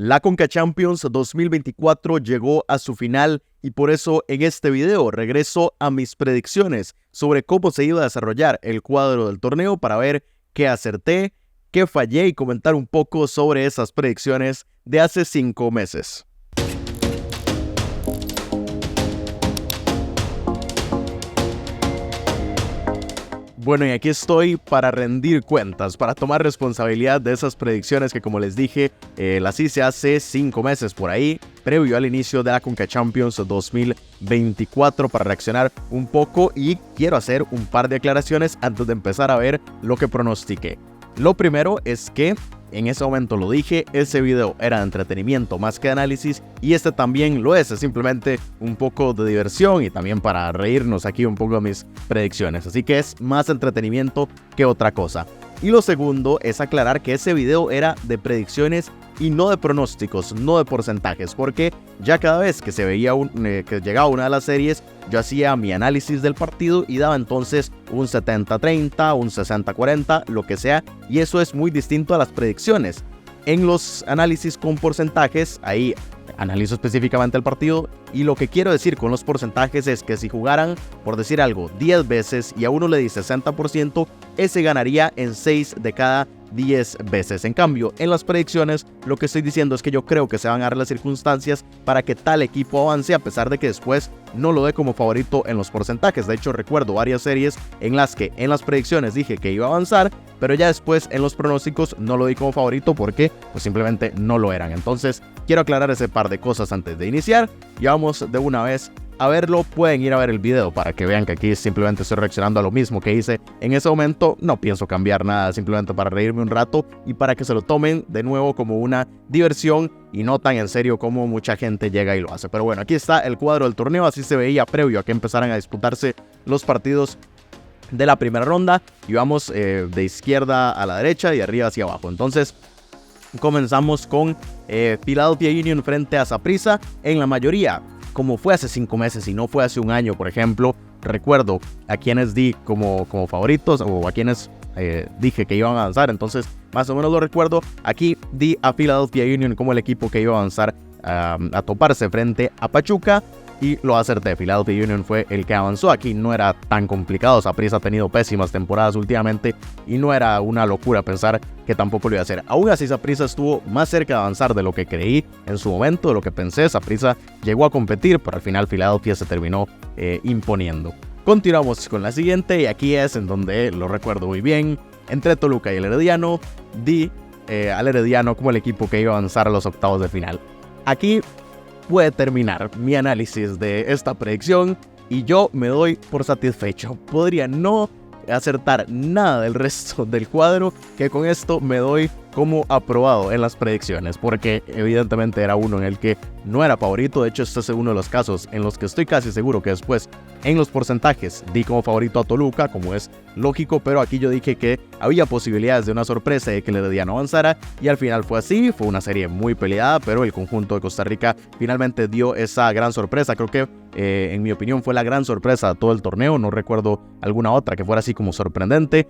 La Conca Champions 2024 llegó a su final y por eso en este video regreso a mis predicciones sobre cómo se iba a desarrollar el cuadro del torneo para ver qué acerté, qué fallé y comentar un poco sobre esas predicciones de hace 5 meses. Bueno, y aquí estoy para rendir cuentas, para tomar responsabilidad de esas predicciones que, como les dije, las hice hace 5 meses por ahí, previo al inicio de la Conca Champions 2024, para reaccionar un poco, y quiero hacer un par de aclaraciones antes de empezar a ver lo que pronostiqué. Lo primero es que, en ese momento lo dije, ese video era de entretenimiento más que de análisis, y este también lo es simplemente un poco de diversión y también para reírnos aquí un poco de mis predicciones, así que es más entretenimiento que otra cosa. Y lo segundo es aclarar que ese video era de predicciones y no de pronósticos, no de porcentajes, porque ya cada vez que se veía que llegaba una de las series, yo hacía mi análisis del partido y daba entonces un 70-30, un 60-40, lo que sea, y eso es muy distinto a las predicciones. En los análisis con porcentajes, ahí analizo específicamente el partido, y lo que quiero decir con los porcentajes es que si jugaran, por decir algo, 10 veces y a uno le di 60%, ese ganaría en 6 de cada 10 veces. En cambio, en las predicciones, lo que estoy diciendo es que yo creo que se van a dar las circunstancias para que tal equipo avance, a pesar de que después no lo dé como favorito en los porcentajes. De hecho, recuerdo varias series en las que en las predicciones dije que iba a avanzar, pero ya después en los pronósticos no lo di como favorito porque pues simplemente no lo eran. Entonces, quiero aclarar ese par de cosas antes de iniciar y vamos de una vez a verlo. Pueden ir a ver el video para que vean que aquí simplemente estoy reaccionando a lo mismo que hice en ese momento. No pienso cambiar nada, simplemente para reírme un rato y para que se lo tomen de nuevo como una diversión y no tan en serio como mucha gente llega y lo hace. Pero bueno, aquí está el cuadro del torneo, así se veía previo a que empezaran a disputarse los partidos de la primera ronda, y vamos de izquierda a la derecha y de arriba hacia abajo. Entonces comenzamos con Philadelphia Union frente a Saprissa. En la mayoría, como fue hace 5 meses y no fue hace un año, por ejemplo, recuerdo a quienes di como favoritos o a quienes dije que iban a avanzar, entonces más o menos lo recuerdo. Aquí di a Philadelphia Union como el equipo que iba a avanzar a toparse frente a Pachuca, y lo acerté. Philadelphia Union fue el que avanzó. Aquí no era tan complicado. Saprissa ha tenido pésimas temporadas últimamente y no era una locura pensar que tampoco lo iba a hacer. Aún así, Saprissa estuvo más cerca de avanzar de lo que creí en su momento, de lo que pensé. Saprissa llegó a competir, pero al final Philadelphia se terminó imponiendo. Continuamos con la siguiente, y aquí es en donde lo recuerdo muy bien. Entre Toluca y el Herediano, di al Herediano como el equipo que iba a avanzar a los octavos de final. Aquí puede terminar mi análisis de esta predicción y yo me doy por satisfecho. Podría no acertar nada del resto del cuadro, que con esto me doy como aprobado en las predicciones, porque evidentemente era uno en el que no era favorito. De hecho, este es uno de los casos en los que estoy casi seguro que después en los porcentajes di como favorito a Toluca, como es lógico, pero aquí yo dije que había posibilidades de una sorpresa de que el Herediano avanzara, y al final fue así. Fue una serie muy peleada, pero el conjunto de Costa Rica finalmente dio esa gran sorpresa. Creo que en mi opinión fue la gran sorpresa de todo el torneo. No recuerdo alguna otra que fuera así como sorprendente.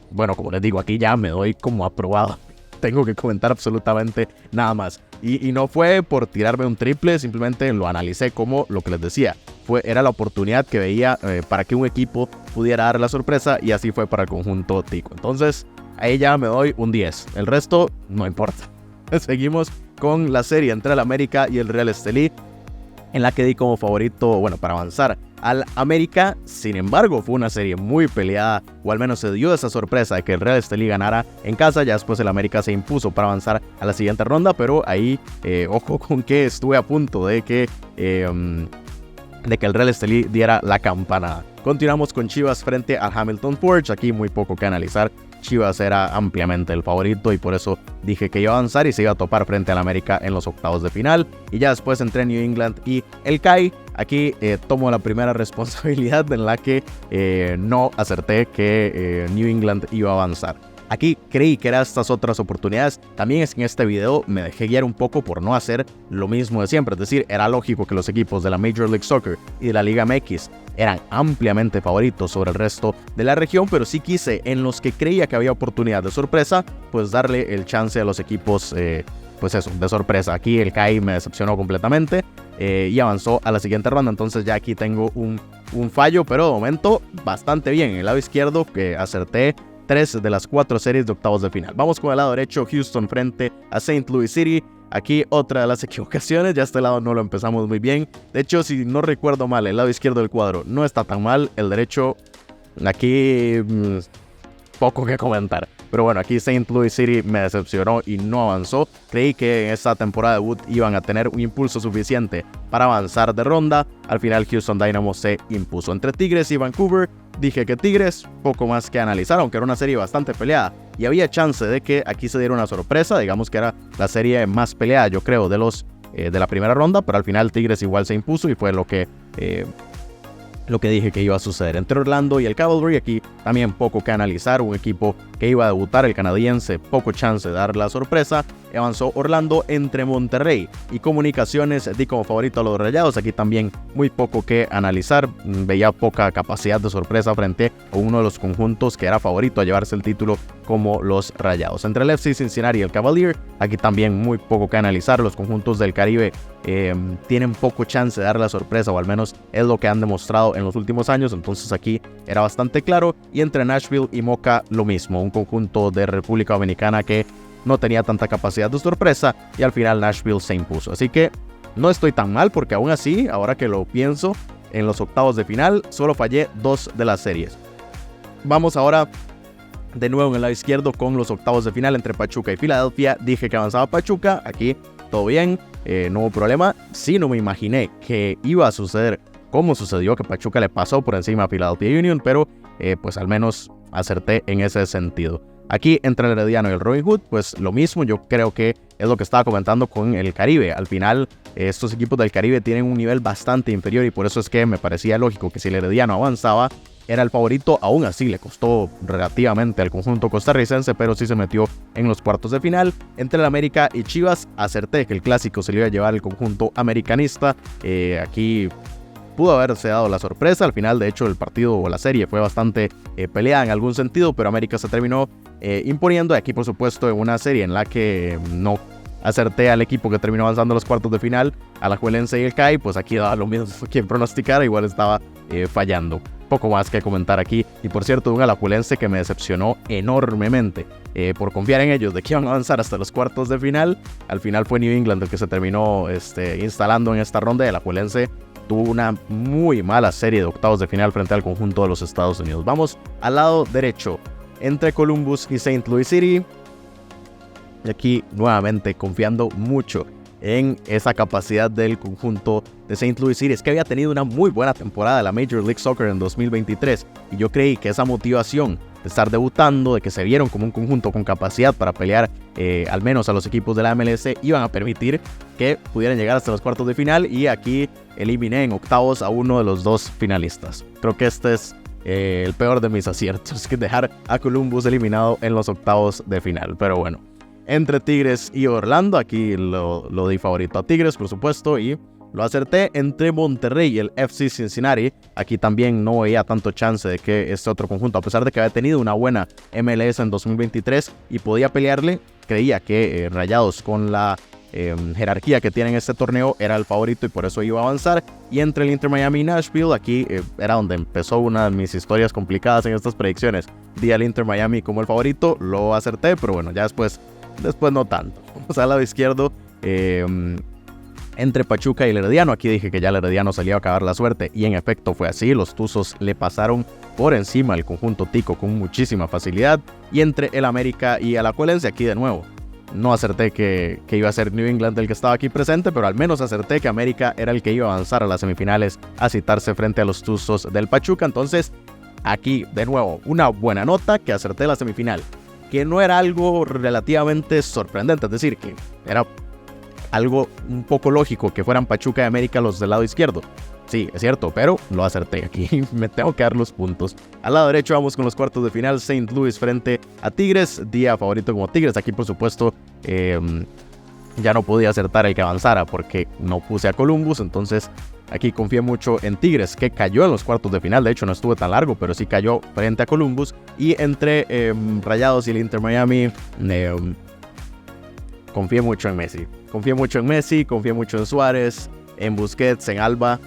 Bueno, como les digo, aquí ya me doy como aprobado. Tengo que comentar absolutamente nada más. Y no fue por tirarme un triple, simplemente lo analicé como lo que les decía. Era la oportunidad que veía para que un equipo pudiera dar la sorpresa, y así fue para el conjunto tico. Entonces, ahí ya me doy un 10. El resto no importa. Seguimos con la serie entre el América y el Real Estelí, en la que di como favorito, bueno, para avanzar al América. Sin embargo, fue una serie muy peleada, o al menos se dio esa sorpresa de que el Real Estelí ganara en casa. Ya después el América se impuso para avanzar a la siguiente ronda, pero ahí, ojo con que estuve a punto de que el Real Estelí diera la campanada. Continuamos con Chivas frente al Hamilton Forge. Aquí muy poco que analizar. Chivas era ampliamente el favorito y por eso dije que iba a avanzar y se iba a topar frente al América en los octavos de final. Y ya después entre New England y el CAI. Aquí tomo la primera responsabilidad en la que no acerté que New England iba a avanzar. Aquí creí que eran estas otras oportunidades. También es que en este video me dejé guiar un poco por no hacer lo mismo de siempre. Es decir, era lógico que los equipos de la Major League Soccer y de la Liga MX eran ampliamente favoritos sobre el resto de la región, pero sí quise, en los que creía que había oportunidad de sorpresa, pues darle el chance a los equipos pues eso, de sorpresa. Aquí el CAI me decepcionó completamente y avanzó a la siguiente ronda. Entonces ya aquí tengo un fallo, pero de momento bastante bien. En el lado izquierdo que acerté 3 de las 4 series de octavos de final. Vamos con el lado derecho, Houston frente a St. Louis City. Aquí otra de las equivocaciones, ya este lado no lo empezamos muy bien. De hecho, si no recuerdo mal, el lado izquierdo del cuadro no está tan mal. El derecho, aquí poco que comentar. Pero bueno, aquí St. Louis City me decepcionó y no avanzó. Creí que en esta temporada de debut iban a tener un impulso suficiente para avanzar de ronda. Al final Houston Dynamo se impuso. Entre Tigres y Vancouver, dije que Tigres, poco más que analizar, aunque era una serie bastante peleada. Y había chance de que aquí se diera una sorpresa. Digamos que era la serie más peleada, yo creo, de la primera ronda. Pero al final Tigres igual se impuso y fue lo que dije que iba a suceder. Entre Orlando y el Cavalry, aquí también poco que analizar. Un equipo que iba a debutar, el canadiense, poco chance de dar la sorpresa. Avanzó Orlando. Entre Monterrey y Comunicaciones, di como favorito a los Rayados. Aquí también muy poco que analizar. Veía poca capacidad de sorpresa frente a uno de los conjuntos que era favorito a llevarse el título, como los Rayados. Entre el FC Cincinnati y el Cavalier, aquí también muy poco que analizar. Los conjuntos del Caribe tienen poco chance de dar la sorpresa, o al menos es lo que han demostrado en los últimos años. Entonces aquí era bastante claro. Y entre Nashville y Moca, lo mismo, un conjunto de República Dominicana que no tenía tanta capacidad de sorpresa, y al final Nashville se impuso. Así que no estoy tan mal, porque aún así, ahora que lo pienso, en los octavos de final solo fallé 2 de las series. Vamos ahora de nuevo en el lado izquierdo con los octavos de final entre Pachuca y Filadelfia. Dije que avanzaba Pachuca, aquí todo bien, no hubo problema. Sí, no me imaginé que iba a suceder como sucedió, que Pachuca le pasó por encima a Philadelphia Union, pero pues al menos acerté en ese sentido. Aquí entre el Herediano y el Robin Hood, pues lo mismo. Yo creo que es lo que estaba comentando con el Caribe. Al final, estos equipos del Caribe tienen un nivel bastante inferior, y por eso es que me parecía lógico que si el Herediano avanzaba, era el favorito. Aún así, le costó relativamente al conjunto costarricense, pero sí se metió en los cuartos de final. Entre el América y Chivas, acerté que el clásico se le iba a llevar el conjunto americanista. Aquí pudo haberse dado la sorpresa. Al final, de hecho, el partido o la serie fue bastante peleada en algún sentido, pero América se terminó imponiendo. Aquí, por supuesto, en una serie en la que no acerté al equipo que terminó avanzando a los cuartos de final, Alajuelense y el CAI, pues aquí daba lo mismo quien pronosticara, igual estaba fallando. Poco más que comentar aquí. Y por cierto, un Alajuelense que me decepcionó enormemente por confiar en ellos de que iban a avanzar hasta los cuartos de final. Al final fue New England el que se terminó instalando en esta ronda. El Alajuelense tuvo una muy mala serie de octavos de final frente al conjunto de los Estados Unidos. Vamos al lado derecho, entre Columbus y St. Louis City. Y aquí nuevamente confiando mucho en esa capacidad del conjunto de St. Louis City. Es que había tenido una muy buena temporada de la Major League Soccer en 2023, y yo creí que esa motivación de estar debutando, de que se vieron como un conjunto con capacidad para pelear al menos a los equipos de la MLS, iban a permitir que pudieran llegar hasta los cuartos de final, y aquí eliminé en octavos a uno de los dos finalistas. Creo que este es el peor de mis aciertos, que dejar a Columbus eliminado en los octavos de final. Pero bueno, entre Tigres y Orlando, aquí lo di favorito a Tigres, por supuesto, y lo acerté. Entre Monterrey y el FC Cincinnati, aquí también no veía tanto chance de que este otro conjunto, a pesar de que había tenido una buena MLS en 2023 y podía pelearle, creía que Rayados, con la jerarquía que tiene en este torneo, era el favorito y por eso iba a avanzar. Y entre el Inter Miami y Nashville, aquí era donde empezó una de mis historias complicadas en estas predicciones. Di al Inter Miami como el favorito, lo acerté, pero bueno, ya después no tanto. Vamos al lado izquierdo, entre Pachuca y el Herediano. Aquí dije que ya el Herediano salía a acabar la suerte, y en efecto fue así. Los Tuzos le pasaron por encima al conjunto tico con muchísima facilidad. Y entre el América y Alajuelense, aquí de nuevo no acerté que iba a ser New England el que estaba aquí presente, pero al menos acerté que América era el que iba a avanzar a las semifinales a citarse frente a los Tuzos del Pachuca. Entonces aquí de nuevo una buena nota, que acerté la semifinal, que no era algo relativamente sorprendente, es decir, que era algo un poco lógico que fueran Pachuca y América los del lado izquierdo. Sí, es cierto, pero lo acerté. Aquí me tengo que dar los puntos. Al lado derecho vamos con los cuartos de final. St. Louis frente a Tigres. Día favorito como Tigres. Aquí, por supuesto, ya no podía acertar el que avanzara porque no puse a Columbus. Entonces aquí confié mucho en Tigres, que cayó en los cuartos de final. De hecho, no estuvo tan largo, pero sí cayó frente a Columbus. Y entre Rayados y el Inter Miami, confié mucho en Messi. Confié mucho en Suárez, en Busquets, en Alba.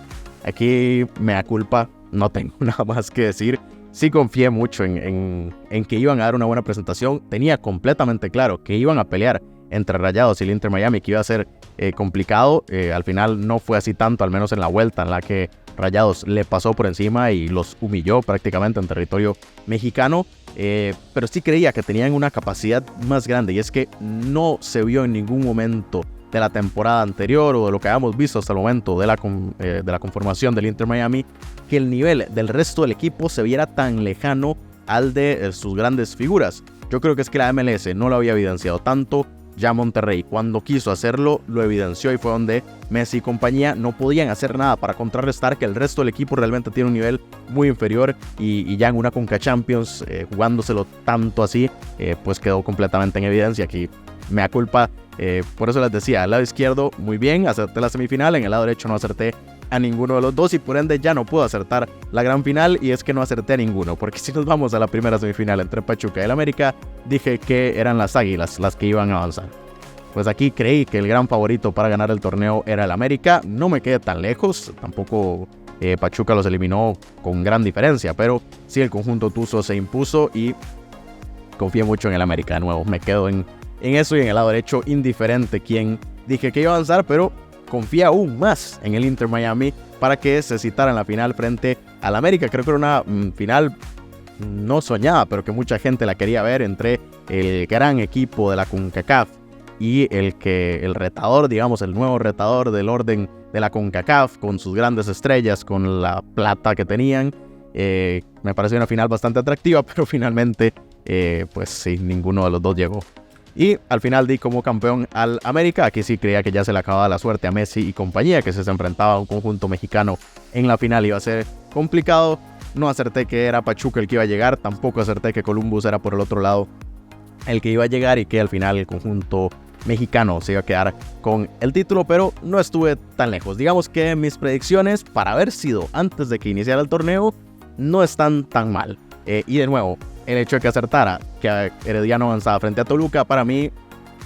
Aquí me da culpa, no tengo nada más que decir. Sí confié mucho en que iban a dar una buena presentación. Tenía completamente claro que iban a pelear entre Rayados y el Inter Miami, que iba a ser complicado. Al final no fue así tanto, al menos en la vuelta en la que Rayados le pasó por encima y los humilló prácticamente en territorio mexicano. Pero sí creía que tenían una capacidad más grande, y es que no se vio en ningún momento de la temporada anterior o de lo que habíamos visto hasta el momento de la conformación del Inter Miami, que el nivel del resto del equipo se viera tan lejano al de sus grandes figuras. Yo creo que es que la MLS no lo había evidenciado tanto. Ya Monterrey, cuando quiso hacerlo, lo evidenció, y fue donde Messi y compañía no podían hacer nada para contrarrestar que el resto del equipo realmente tiene un nivel muy inferior, y ya en una Conca Champions, jugándoselo tanto así, pues quedó completamente en evidencia. Aquí me da culpa, por eso les decía, al lado izquierdo muy bien, acerté la semifinal, en el lado derecho no acerté a ninguno de los dos, y por ende ya no puedo acertar la gran final, y es que no acerté a ninguno, porque si nos vamos a la primera semifinal entre Pachuca y el América, dije que eran las Águilas las que iban a avanzar. Pues aquí creí que el gran favorito para ganar el torneo era el América. No me quedé tan lejos, tampoco Pachuca los eliminó con gran diferencia, pero sí el conjunto tuzo se impuso y confié mucho en el América. De nuevo, me quedo en eso, y en el lado derecho indiferente quien dije que iba a avanzar, pero confié aún más en el Inter Miami para que se citara en la final frente al América. Creo que era una final no soñada, pero que mucha gente la quería ver, entre el gran equipo de la CONCACAF y el retador, digamos, el nuevo retador del orden de la CONCACAF, con sus grandes estrellas, con la plata que tenían. Me pareció una final bastante atractiva, pero finalmente, pues sí, ninguno de los dos llegó. Y al final di como campeón al América. Aquí sí creía que ya se le acababa la suerte a Messi y compañía, que se enfrentaba a un conjunto mexicano en la final iba a ser complicado. No acerté que era Pachuca el que iba a llegar, tampoco acerté que Columbus era por el otro lado el que iba a llegar, y que al final el conjunto mexicano se iba a quedar con el título, pero no estuve tan lejos. Digamos que mis predicciones, para haber sido antes de que iniciara el torneo, no están tan mal. Y de nuevo, el hecho de que acertara que Herediano avanzaba frente a Toluca, para mí,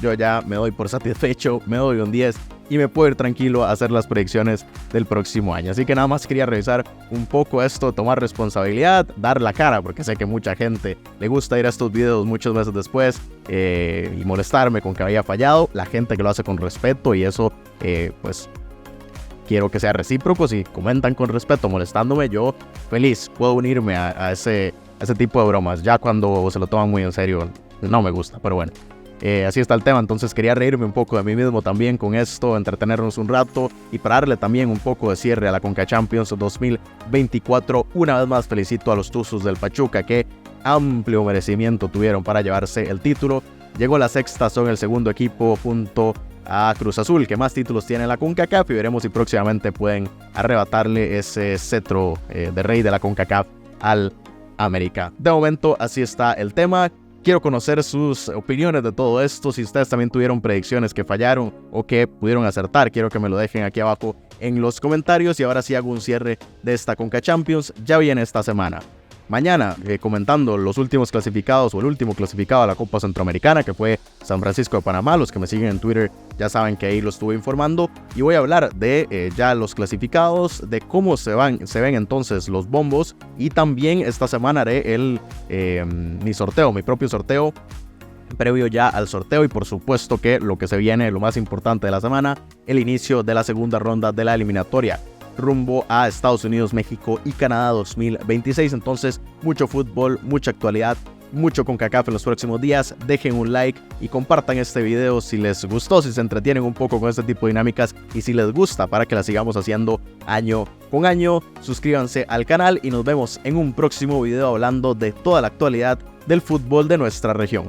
yo ya me doy por satisfecho, me doy un 10 y me puedo ir tranquilo a hacer las predicciones del próximo año. Así que nada más quería revisar un poco esto, tomar responsabilidad, dar la cara, porque sé que mucha gente le gusta ir a estos videos muchos meses después y molestarme con que había fallado. La gente que lo hace con respeto, y eso pues quiero que sea recíproco. Si comentan con respeto molestándome, yo feliz puedo unirme a ese tipo de bromas. Ya cuando se lo toman muy en serio no me gusta, pero bueno. Así está el tema, entonces quería reírme un poco de mí mismo también con esto, entretenernos un rato y para darle también un poco de cierre a la Conca Champions 2024. Una vez más felicito a los Tuzos del Pachuca, que amplio merecimiento tuvieron para llevarse el título. Llegó la sexta, son el segundo equipo junto a Cruz Azul, que más títulos tiene en la CONCACAF, y veremos si próximamente pueden arrebatarle ese cetro de rey de la CONCACAF al América. De momento así está el tema. Quiero conocer sus opiniones de todo esto. Si ustedes también tuvieron predicciones que fallaron o que pudieron acertar, quiero que me lo dejen aquí abajo en los comentarios. Y ahora sí hago un cierre de esta Conca Champions. Ya viene esta semana. Mañana comentando los últimos clasificados, o el último clasificado a la Copa Centroamericana, que fue San Francisco de Panamá. Los que me siguen en Twitter ya saben que ahí lo estuve informando. Y voy a hablar de ya los clasificados, de cómo se ven entonces los bombos. Y también esta semana haré mi propio sorteo, previo ya al sorteo. Y por supuesto que lo que se viene, lo más importante de la semana, el inicio de la segunda ronda de la eliminatoria rumbo a Estados Unidos, México y Canadá 2026. Entonces, mucho fútbol, mucha actualidad, mucho CONCACAF en los próximos días. Dejen un like y compartan este video si les gustó, si se entretienen un poco con este tipo de dinámicas y si les gusta, para que las sigamos haciendo año con año. Suscríbanse al canal y nos vemos en un próximo video hablando de toda la actualidad del fútbol de nuestra región.